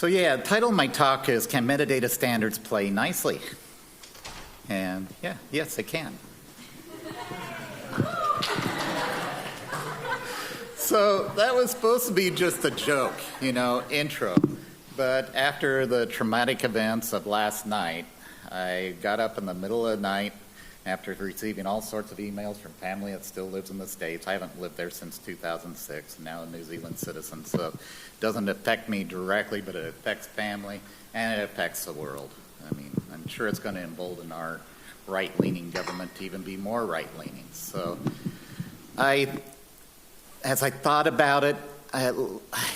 So yeah, the title of my talk is, Can Metadata Standards Play Nicely? And yeah, yes, they can. So that was supposed to be just a joke, intro. But after the traumatic events of last night, I got up in the middle of the night after receiving all sorts of emails from family that still lives in the States. I haven't lived there since 2006, now a New Zealand citizen, so it doesn't affect me directly, but it affects family, and it affects the world. I mean, I'm sure it's going to embolden our right-leaning government to even be more right-leaning. So as I thought about it, I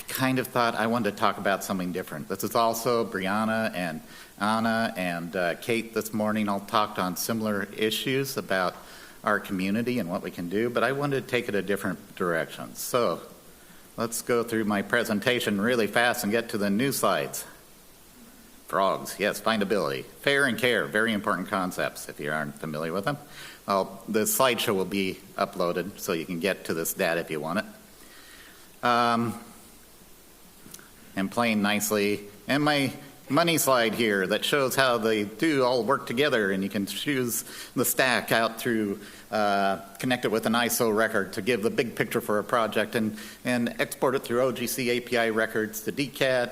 kind of thought I wanted to talk about something different. This is also Brianna and Anna and Kate this morning all talked on similar issues about our community and what we can do, but I wanted to take it a different direction. So let's go through my presentation really fast and get to the new slides. Frogs, yes, findability. Fair and care, very important concepts if you aren't familiar with them. The slideshow will be uploaded so you can get to this data if you want it. And playing nicely. And my money slide here that shows how they do all work together, and you can choose the STAC out through, connect it with an ISO record to give the big picture for a project, and export it through OGC API records to DCAT,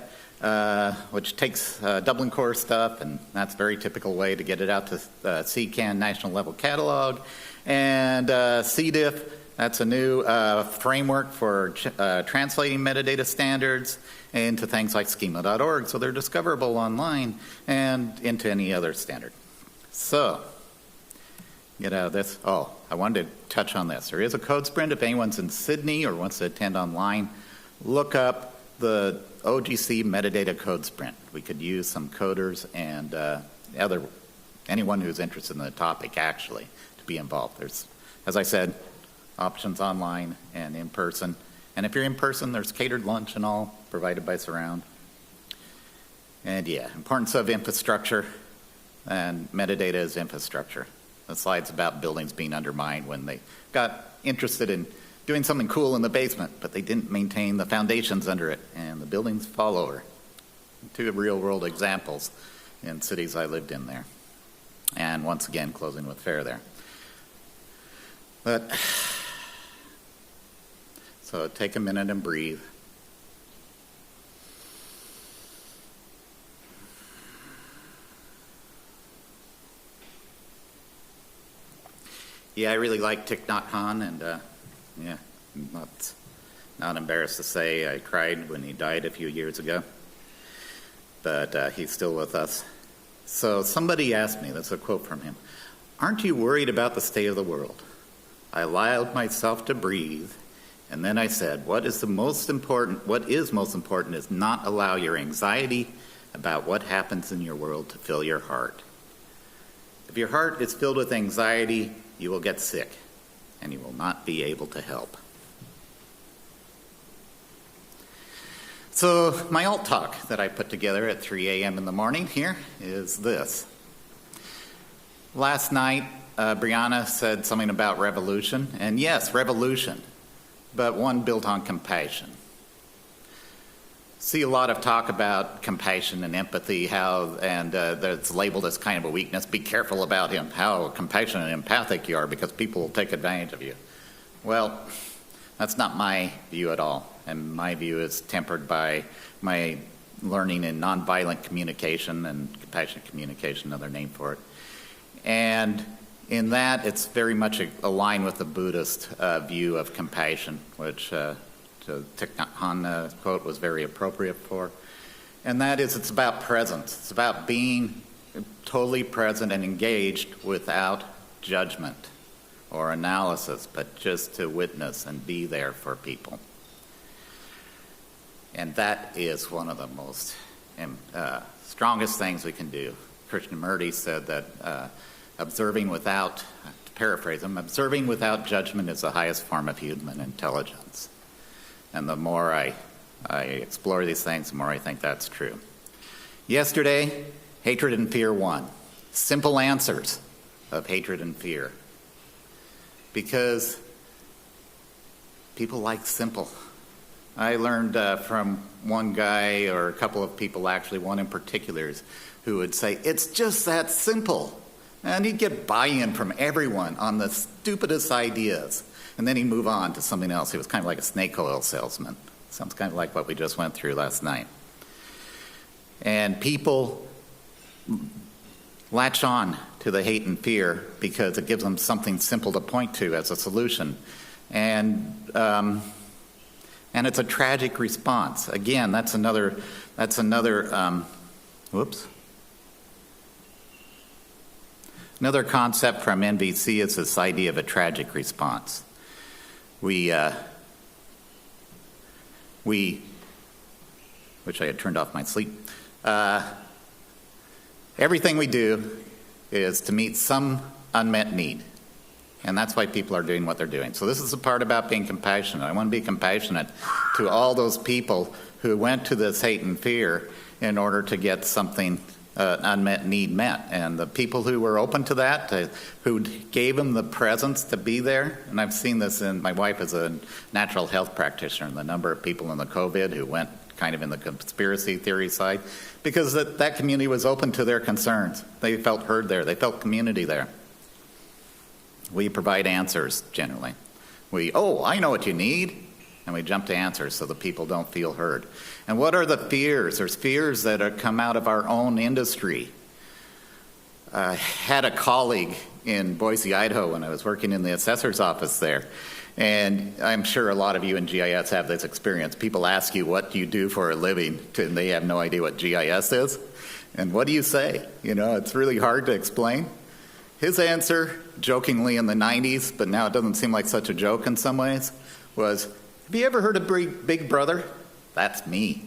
which takes Dublin core stuff, and that's a very typical way to get it out to CCAN national level catalog. And CDIF, that's a new framework for translating metadata standards into things like schema.org, so they're discoverable online and into any other standard. So, get out of this. Oh, I wanted to touch on this. There is a code sprint. If anyone's in Sydney or wants to attend online, look up the OGC metadata code sprint. We could use some coders and anyone who's interested in the topic actually to be involved. There's, as I said, options online and in person. And if you're in person, there's catered lunch and all provided by Surround. And yeah, importance of infrastructure, and metadata is infrastructure. The slide's about buildings being undermined when they got interested in doing something cool in the basement, but they didn't maintain the foundations under it, and the buildings fall over. Two real world examples in cities I lived in there. And once again, closing with fair there. But so take a minute and breathe. Yeah, I really like Thich Nhat Hanh, and yeah, not embarrassed to say I cried when he died a few years ago, but he's still with us. So somebody asked me, that's a quote from him, "Aren't you worried about the state of the world?" I allowed myself to breathe, and then I said, what is most important is not allow your anxiety about what happens in your world to fill your heart. If your heart is filled with anxiety, you will get sick, and you will not be able to help. So my alt talk that I put together at 3 a.m. in the morning here is this. Last night, Brianna said something about revolution, and yes, revolution, but one built on compassion. See a lot of talk about compassion and empathy, and that's labeled as kind of a weakness. Be careful about how compassionate and empathic you are, because people will take advantage of you. Well, that's not my view at all, and my view is tempered by my learning in nonviolent communication and compassionate communication, another name for it. And in that, it's very much aligned with the Buddhist view of compassion, which the Thich Nhat Hanh quote was very appropriate for. And that is, it's about presence. It's about being totally present and engaged without judgment or analysis, but just to witness and be there for people. And that is one of the most strongest things we can do. Krishnamurti said that observing without, to paraphrase him, observing without judgment is the highest form of human intelligence. And the more I explore these things, the more I think that's true. Yesterday, hatred and fear won. Simple answers of hatred and fear. Because people like simple. I learned from one guy, or a couple of people actually, one in particular, who would say, it's just that simple. And he'd get buy-in from everyone on the stupidest ideas. And then he'd move on to something else. He was kind of like a snake oil salesman. Sounds kind of like what we just went through last night. And people latch on to the hate and fear because it gives them something simple to point to as a solution. And it's a tragic response. Again, that's another another concept from NVC is this idea of a tragic response. We wish I had turned off my sleep. Everything we do is to meet some unmet need. And that's why people are doing what they're doing. So this is the part about being compassionate. I want to be compassionate to all those people who went to this hate and fear in order to get something, unmet need met. And the people who were open to that, who gave them the presence to be there, and I've seen this my wife is a natural health practitioner, and the number of people in the COVID who went kind of in the conspiracy theory side, because that community was open to their concerns. They felt heard there. They felt community there. We provide answers, generally. I know what you need, and we jump to answers so the people don't feel heard. And what are the fears? There's fears that have come out of our own industry. I had a colleague in Boise, Idaho, when I was working in the assessor's office there, and I'm sure a lot of you in GIS have this experience. People ask you, what do you do for a living? And they have no idea what GIS is. And what do you say? It's really hard to explain. His answer, jokingly in the 90s, but now it doesn't seem like such a joke in some ways, was, have you ever heard of Big Brother? That's me.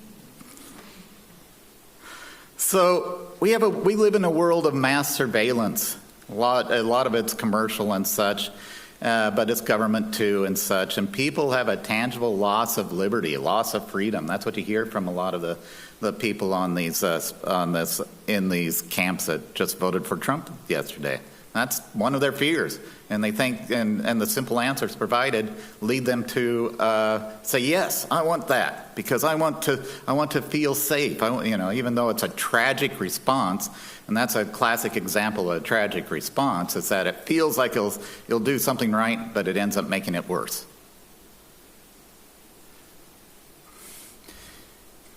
So we live in a world of mass surveillance. A lot of it's commercial and such, but it's government too and such. And people have a tangible loss of liberty, a loss of freedom. That's what you hear from a lot of the people in these camps that just voted for Trump yesterday. That's one of their fears, and they think, and the simple answers provided lead them to say, yes, I want that, because I want to feel safe. Even though it's a tragic response, and that's a classic example of a tragic response, is that it feels like you'll do something right, but it ends up making it worse.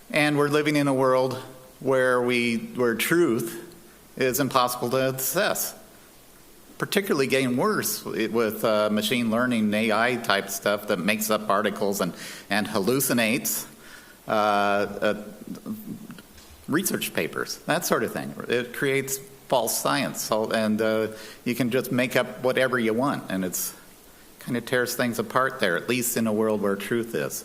And we're living in a world where truth is impossible to assess. Particularly getting worse with machine learning and AI type stuff that makes up articles and hallucinates research papers, that sort of thing. It creates false science, and you can just make up whatever you want, and it's kind of tears things apart there, at least in a world where truth is.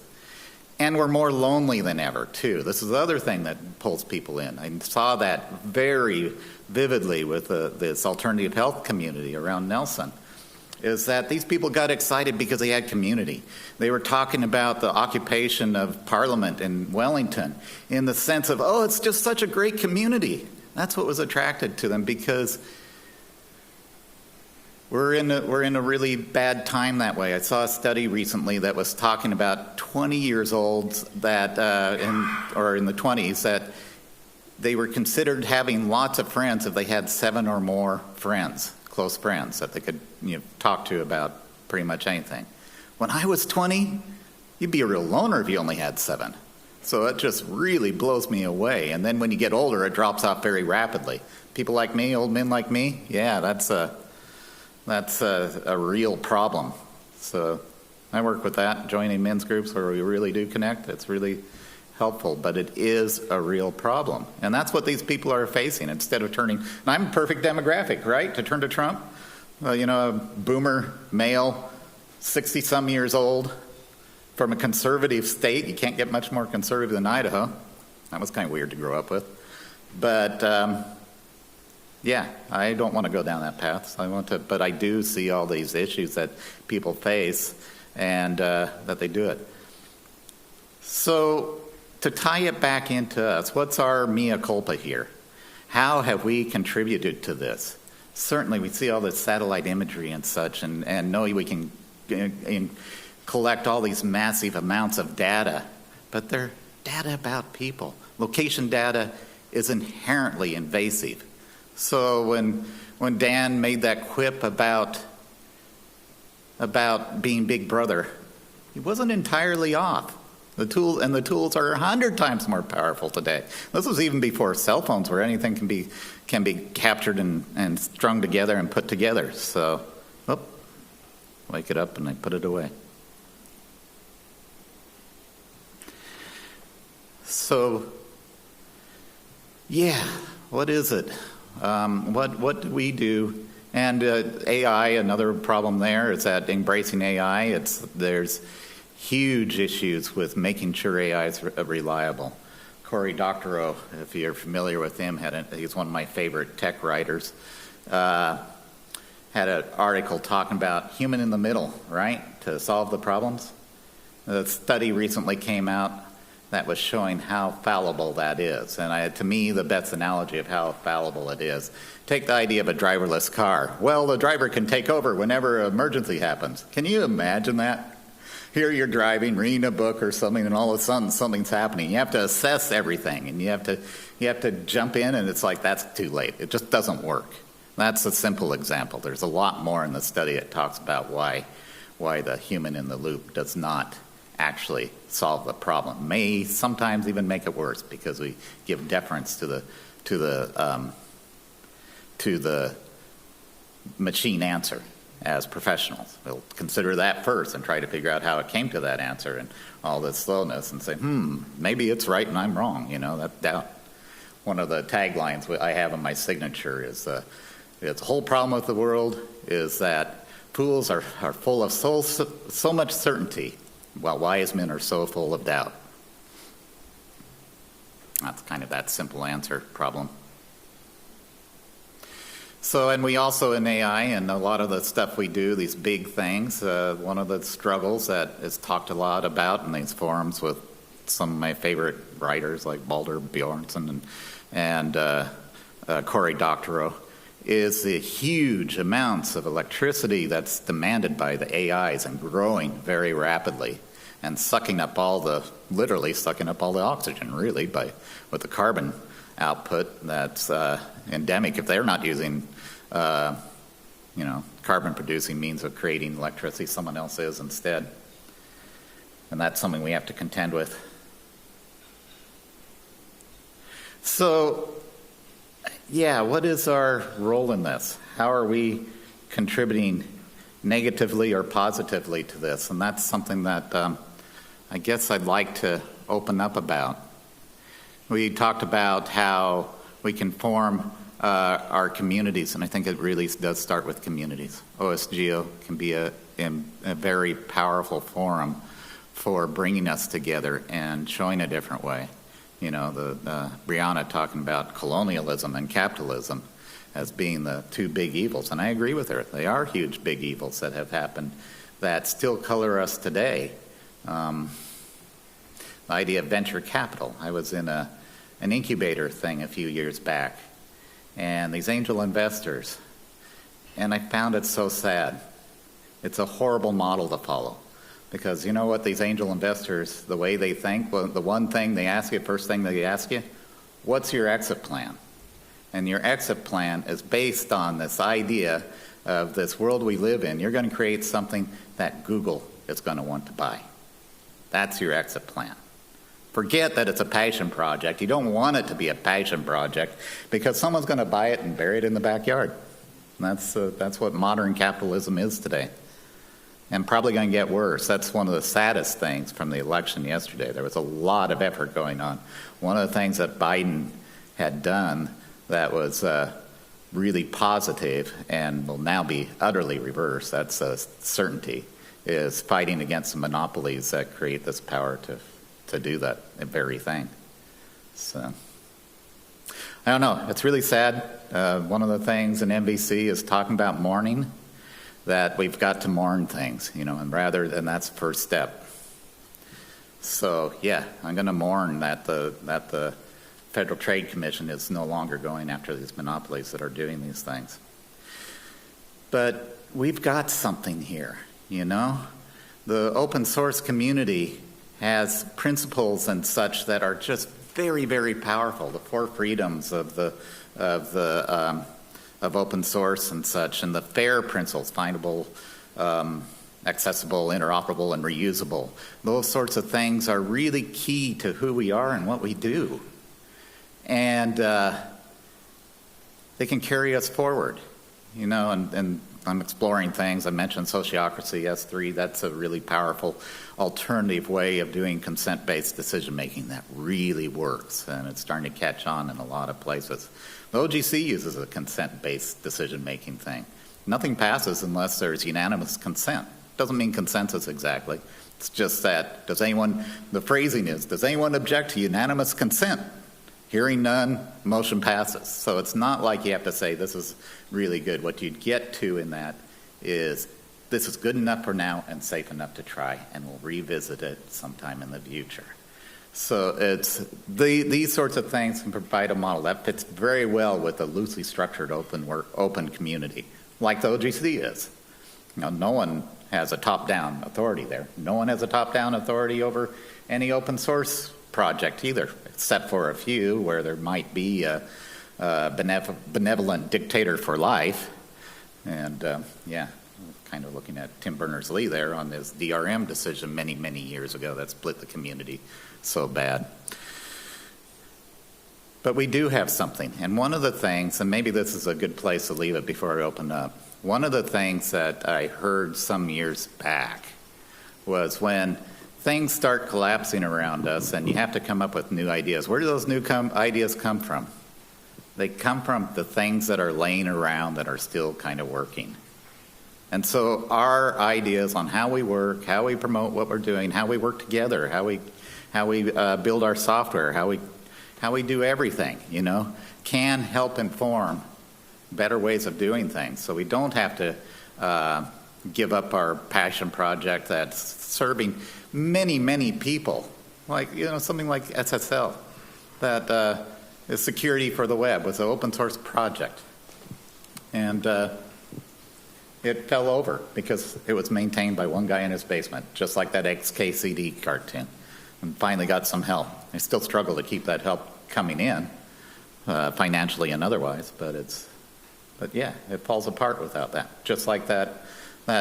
And we're more lonely than ever, too. This is the other thing that pulls people in. I saw that very vividly with this alternative health community around Nelson, is that these people got excited because they had community. They were talking about the occupation of Parliament in Wellington in the sense of, it's just such a great community. That's what was attracted to them, because we're in a really bad time that way. I saw a study recently that was talking about 20 years olds that, in the 20s, that they were considered having lots of friends if they had 7 or more friends, close friends, that they could talk to about pretty much anything. When I was 20, you'd be a real loner if you only had 7. So it just really blows me away. And then when you get older, it drops off very rapidly. People like me, old men like me, yeah, that's a real problem. So I work with that, joining men's groups where we really do connect. It's really helpful, but it is a real problem. And that's what these people are facing. Instead of turning, and I'm a perfect demographic, right, to turn to Trump. A boomer, male, 60-some years old, from a conservative state. You can't get much more conservative than Idaho. That was kind of weird to grow up with. But yeah, I don't want to go down that path. But I do see all these issues that people face, and that they do it. So to tie it back into us, what's our mea culpa here? How have we contributed to this? Certainly we see all this satellite imagery and such, and know we can collect all these massive amounts of data but they're data about people. Location data is inherently invasive. So when Dan made that quip about being Big Brother, he wasn't entirely off. The tools are 100 times more powerful today. This was even before cell phones, where anything can be captured and strung together and put together. So, wake it up and I put it away. So, yeah, what is it? What do we do? And AI, another problem there is that embracing AI, there's huge issues with making sure AI is reliable. Cory Doctorow, if you're familiar with him, he's one of my favorite tech writers, had an article talking about human in the middle, right, to solve the problems. A study recently came out that was showing how fallible that is. And to me, the best analogy of how fallible it is, take the idea of a driverless car. Well, the driver can take over whenever an emergency happens. Can you imagine that? Here you're driving, reading a book or something, and all of a sudden something's happening. You have to assess everything, and you have to jump in, and it's like, that's too late. It just doesn't work. That's a simple example. There's a lot more in the study that talks about why the human in the loop does not actually solve the problem. May sometimes even make it worse because we give deference to the machine answer. As professionals, we'll consider that first and try to figure out how it came to that answer and all this slowness and say, maybe it's right and I'm wrong. That doubt. One of the taglines I have in my signature is, the whole problem with the world is that fools are full of so much certainty, while wise men are so full of doubt. That's kind of that simple answer problem. So, and we also in AI and a lot of the stuff we do, these big things, one of the struggles that is talked a lot about in these forums with some of my favorite writers like Baldur Bjarnason and Cory Doctorow is the huge amounts of electricity that's demanded by the AIs and growing very rapidly and literally sucking up all the oxygen, really, with the carbon output that's endemic. If they're not using carbon-producing means of creating electricity, someone else is instead. And that's something we have to contend with. So, yeah, what is our role in this? How are we contributing negatively or positively to this? And that's something that I guess I'd like to open up about. We talked about how we can form our communities, and I think it really does start with communities. OSGeo can be a very powerful forum for bringing us together and showing a different way. Brianna talking about colonialism and capitalism as being the two big evils, and I agree with her. They are huge big evils that have happened that still color us today. The idea of venture capital. I was in an incubator thing a few years back, and these angel investors, and I found it so sad. It's a horrible model to follow, because you know what these angel investors, the way they think, well, the one thing they ask you, first thing they ask you, what's your exit plan? And your exit plan is based on this idea of this world we live in. You're going to create something that Google is going to want to buy. That's your exit plan. Forget that it's a passion project. You don't want it to be a passion project because someone's going to buy it and bury it in the backyard. And that's what modern capitalism is today. And probably going to get worse. That's one of the saddest things from the election yesterday. There was a lot of effort going on. One of the things that Biden had done that was really positive and will now be utterly reversed, that's a certainty, is fighting against the monopolies that create this power to do that very thing. So, I don't know. It's really sad. One of the things in NVC is talking about mourning, that we've got to mourn things, and that's the first step. So, yeah, I'm going to mourn that the Federal Trade Commission is no longer going after these monopolies that are doing these things. But we've got something here, The open source community has principles and such that are just very, very powerful. The 4 freedoms of open source and such, and the FAIR principles, findable, accessible, interoperable, and reusable. Those sorts of things are really key to who we are and what we do. And they can carry us forward, you know, and I'm exploring things. I mentioned sociocracy, S3. That's a really powerful alternative way of doing consent-based decision-making that really works, and it's starting to catch on in a lot of places. The OGC uses a consent-based decision-making thing. Nothing passes unless there's unanimous consent. Doesn't mean consensus exactly. It's just that, the phrasing is, does anyone object to unanimous consent? Hearing none, motion passes. So it's not like you have to say, this is really good. What you'd get to in that is, this is good enough for now and safe enough to try, and we'll revisit it sometime in the future. So it's these sorts of things can provide a model that fits very well with a loosely structured open community, like the OGC is. You know, no one has a top-down authority there. No one has a top-down authority over any open source project either, except for a few where there might be a benevolent dictator for life. And yeah, kind of looking at Tim Berners-Lee there on his DRM decision many, many years ago that split the community so bad. But we do have something. And one of the things, and maybe this is a good place to leave it before I open up, one of the things that I heard some years back was when things start collapsing around us and you have to come up with new ideas. Where do those new ideas come from? They come from the things that are laying around that are still kind of working. And so our ideas on how we work, how we promote what we're doing, how we work together, how we build our software, how we do everything, you know, can help inform better ways of doing things. So we don't have to give up our passion project that's serving many, many people, like, you know, something like SSL, that is security for the web, was an open source project. And it fell over because it was maintained by one guy in his basement, just like that XKCD cartoon, and finally got some help. I still struggle to keep that help coming in, financially and otherwise, but yeah, it falls apart without that. Just like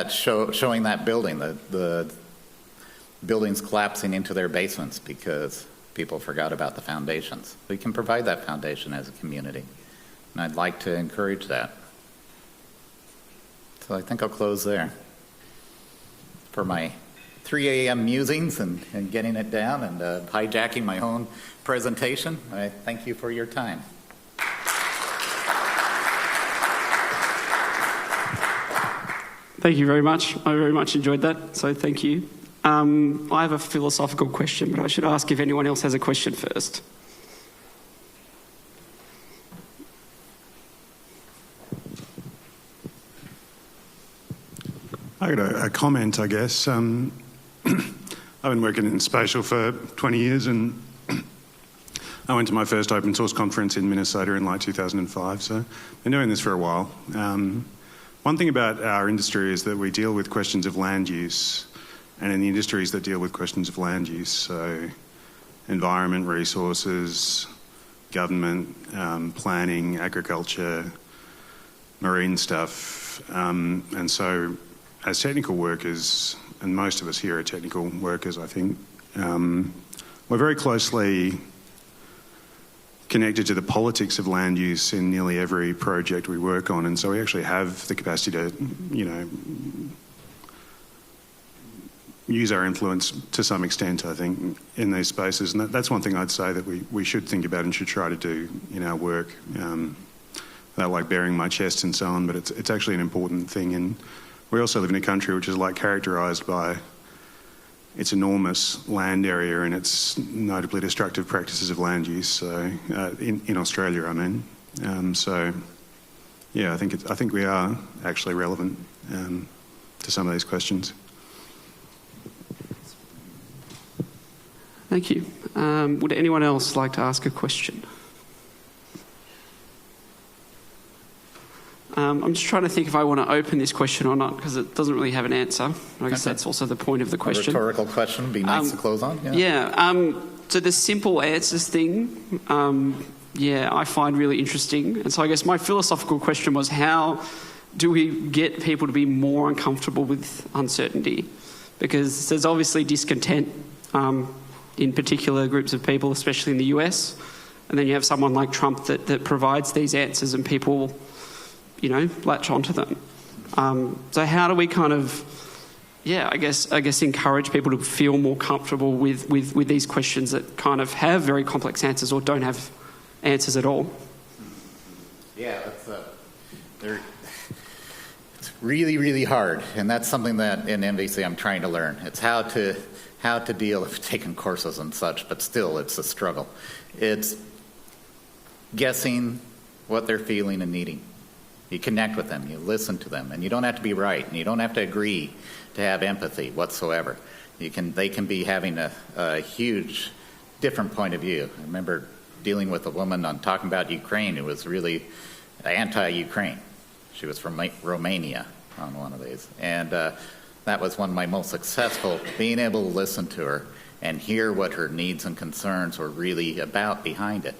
showing that building, the buildings collapsing into their basements because people forgot about the foundations. We can provide that foundation as a community, and I'd like to encourage that. So I think I'll close there for my 3 a.m. musings and getting it down and hijacking my own presentation. I thank you for your time. Thank you very much. I very much enjoyed that, so thank you. I have a philosophical question, but I should ask if anyone else has a question first. I got a comment, I guess. I've been working in spatial for 20 years, and I went to my first open source conference in Minnesota in like 2005, so I've been doing this for a while. One thing about our industry is that we deal with questions of land use, and in the industries that deal with questions of land use, so environment, resources, government, planning, agriculture, marine stuff, and so as technical workers, and most of us here are technical workers, I think, we're very closely connected to the politics of land use in nearly every project we work on, and so we actually have the capacity to, you know, use our influence to some extent, I think, in these spaces. And that's one thing I'd say that we should think about and should try to do in our work. Without like bearing my chest and so on, but it's actually an important thing. And we also live in a country which is like characterised by its enormous land area and its notably destructive practices of land use. So in Australia, I mean. So yeah, I think we are actually relevant to some of these questions. Thank you. Would anyone else like to ask a question? I'm just trying to think if I want to open this question or not, because it doesn't really have an answer. I guess that's also the point of the question. A rhetorical question would be nice to close on. So the simple answers thing, I find really interesting. And so I guess my philosophical question was, how do we get people to be more uncomfortable with uncertainty? Because there's obviously discontent in particular groups of people, especially in the US. And then you have someone like Trump that provides these answers and people, latch onto them. So how do we kind of, I guess encourage people to feel more comfortable with these questions that kind of have very complex answers or don't have answers at all? Yeah, it's really, really hard, and that's something that in MVC I'm trying to learn. It's how to deal with taking courses and such, but still it's a struggle. It's guessing what they're feeling and needing. You connect with them, you listen to them, and you don't have to be right, and you don't have to agree to have empathy whatsoever. They can be having a huge different point of view. I remember dealing with a woman on talking about Ukraine who was really anti-Ukraine. She was from Romania on one of these, and that was one of my most successful, being able to listen to her and hear what her needs and concerns were really about behind it.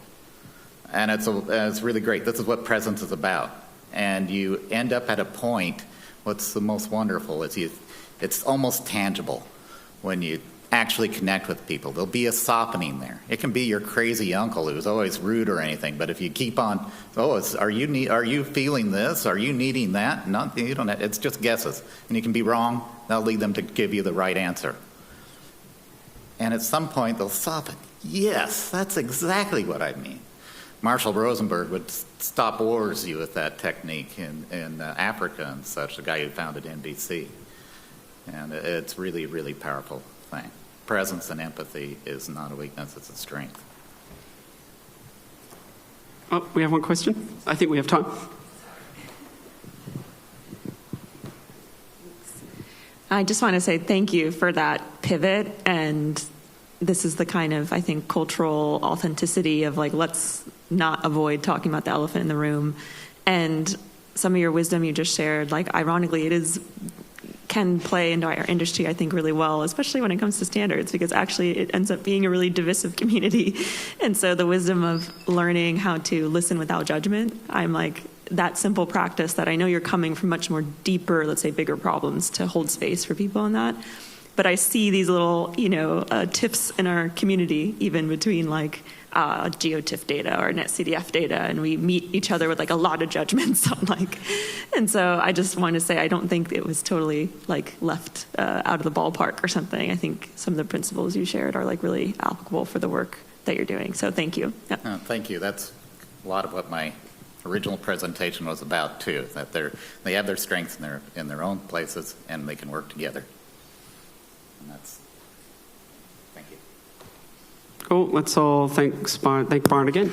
And it's really great. This is what presence is about. And you end up at a point, what's the most wonderful is it's almost tangible when you actually connect with people. There'll be a softening there. It can be your crazy uncle who's always rude or anything, but if you keep on, are you feeling this? Are you needing that? It's just guesses. And you can be wrong. That'll lead them to give you the right answer. And at some point, they'll soften. Yes, that's exactly what I mean. Marshall Rosenberg would stop wars you with that technique in Africa and such, the guy who founded NBC. And it's really, really powerful thing. Presence and empathy is not a weakness, it's a strength. Oh, we have one question. I think we have time. I just want to say thank you for that pivot, and this is the kind of, I think, cultural authenticity of let's not avoid talking about the elephant in the room. And some of your wisdom you just shared, ironically, can play into our industry, I think, really well, especially when it comes to standards, because actually it ends up being a really divisive community. And so the wisdom of learning how to listen without judgment, I'm that simple practice that I know you're coming from much more deeper, let's say bigger problems to hold space for people in that. But I see these little, tiffs in our community, even between GeoTIFF data or NetCDF data, and we meet each other with a lot of judgments on and so I just want to say I don't think it was totally left out of the ballpark or something. I think some of the principles you shared are really applicable for the work that you're doing. So thank you. Yeah. Oh, thank you. That's a lot of what my original presentation was about too. That they have their strengths in their own places and they can work together. And thank you. Cool. Let's all thank Byron again.